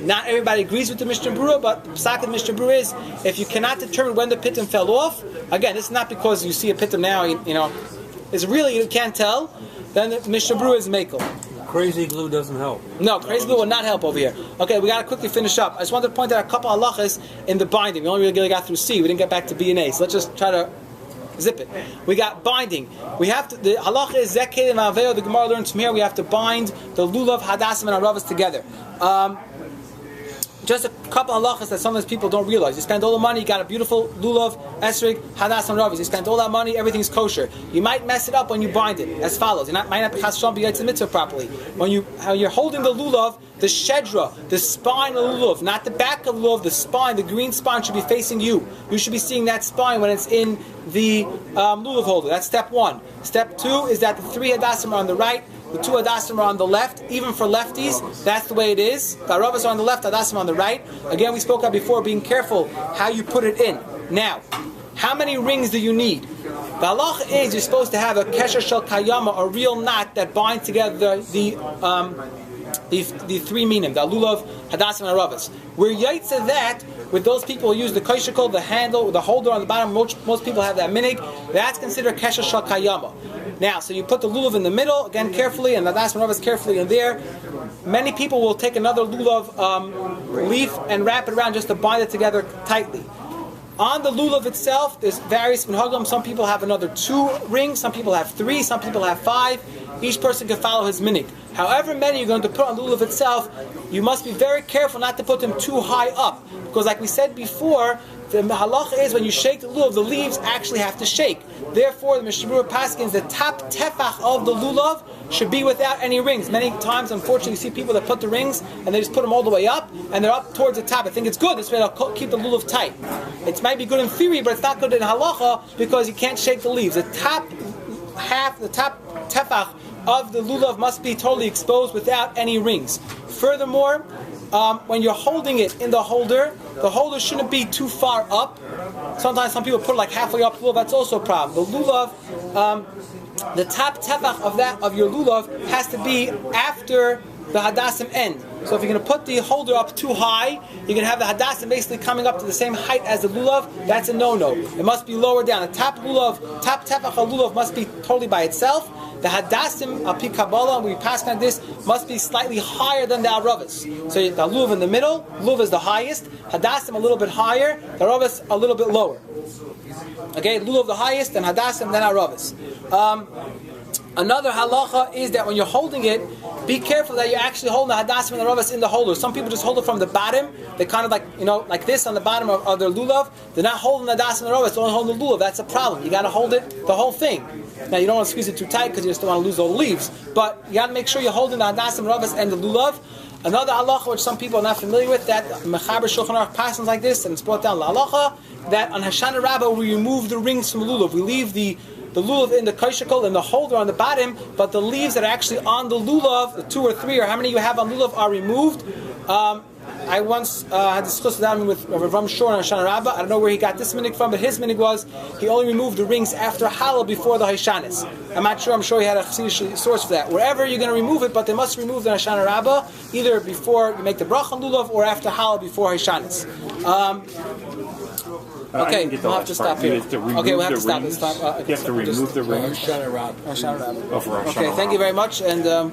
Not everybody agrees with the Mishnah Berurah, but the psak of the Mishnah Berurah is if you cannot determine when the pitim fell off, again, this is not because you see a pitim now, you know, it's really you can't tell, then the Mishnah Berurah is makel. Crazy glue doesn't help. No, crazy glue will not help over here. Okay, we got to quickly finish up. I just wanted to point out a couple halachas in the binding. We only really got through C. We didn't get back to B and A. So let's just try to zip it. We got binding. We have to. The halacha is zeked and aveo. The Gemara learns from here. We have to bind the lulav, hadassim, and aravas together. Just a couple of halachas that sometimes people don't realize. You spend all the money, you got a beautiful lulav, esrog, hadas, and ravis. You spend all that money, everything's kosher. You might mess it up when you bind it, as follows. You might not be chas be the mitzvah properly. When you're holding the lulav, the shedra, the spine of the lulav, not the back of the lulav, the spine, the green spine should be facing you. You should be seeing that spine when it's in the lulav holder. That's step one. Step two is that the 3 hadassim are on the right, the 2 hadassim are on the left. Even for lefties, that's the way it is. The aravas are on the left, hadassim on the right. Again, we spoke about before, being careful how you put it in. Now, how many rings do you need? The halacha is you're supposed to have a kesher shel kayama, a real knot that binds together the 3 minim, the lulav, hadassim, and aravas. We're yaitze that with those people who use the koshikol, the handle, the holder on the bottom. Most people have that minig. That's considered kesher shel kayama. Now, so you put the lulav in the middle, again carefully, and the hadassim and aravas carefully in there. Many people will take another lulav leaf and wrap it around just to bind it together tightly. On the lulav itself, there's various minhagim. Some people have another 2 rings, some people have 3, some people have 5. Each person can follow his minig. However many you're going to put on the lulav itself, you must be very careful not to put them too high up. Because like we said before, the halacha is when you shake the lulav, the leaves actually have to shake. Therefore, the Mishnah Berurah paskins, the top tefach of the lulav should be without any rings. Many times, unfortunately, you see people that put the rings and they just put them all the way up and they're up towards the top. I think it's good. This way they'll keep the lulav tight. It might be good in theory, but it's not good in halacha because you can't shake the leaves. The top half, the top tefach of the lulav must be totally exposed without any rings. Furthermore, when you're holding it in the holder shouldn't be too far up. Sometimes some people put it like halfway up the lulav. That's also a problem. The lulav, the top tefach of your lulav has to be after the hadassim end. So if you're going to put the holder up too high, you're going to have the hadassim basically coming up to the same height as the lulav. That's a no-no. It must be lower down. The top tefach of lulav must be totally by itself. The hadassim, al pi Kabbalah, we pass on this, must be slightly higher than the aravas. So the lulav in the middle, lulav is the highest, hadassim a little bit higher, the aravas a little bit lower. Okay, lulav the highest, then hadassim, then aravas. Another halacha is that when you're holding it, be careful that you're actually holding the hadassim and the aravas in the holder. Some people just hold it from the bottom. They kind of like this on the bottom of their lulav. They're not holding the hadassim and the aravas. They're only holding the lulav. That's a problem. You got to hold it, the whole thing. Now you don't want to squeeze it too tight because you just don't want to lose all the leaves. But you got to make sure you're holding the hadassim and aravas and the lulav. Another halacha which some people are not familiar with, that Mechaber Shulchan Aruch passes like this, and it's brought down the halacha that on Hashanah Rabbah we remove the rings from the lulav. We leave the lulav in the koshikol and the holder on the bottom, but the leaves that are actually on the lulav, the 2 or 3 or how many you have on lulav, are removed. I once had discussed that with Rav Shiur on Hashanah Rabbah. I don't know where he got this minig from, but his minig was he only removed the rings after halal before the Haishanis. I'm sure he had a chassidish source for that. Wherever you're going to remove it, but they must remove the Hashanah Rabbah either before you make the bracha on lulav or after halal before Haishanis. Okay, we'll have to stop here. Okay, we'll have to stop. You have to remove the rings. Hashanah Rabbah. Oh, for Hashanah. Okay, thank you very much, and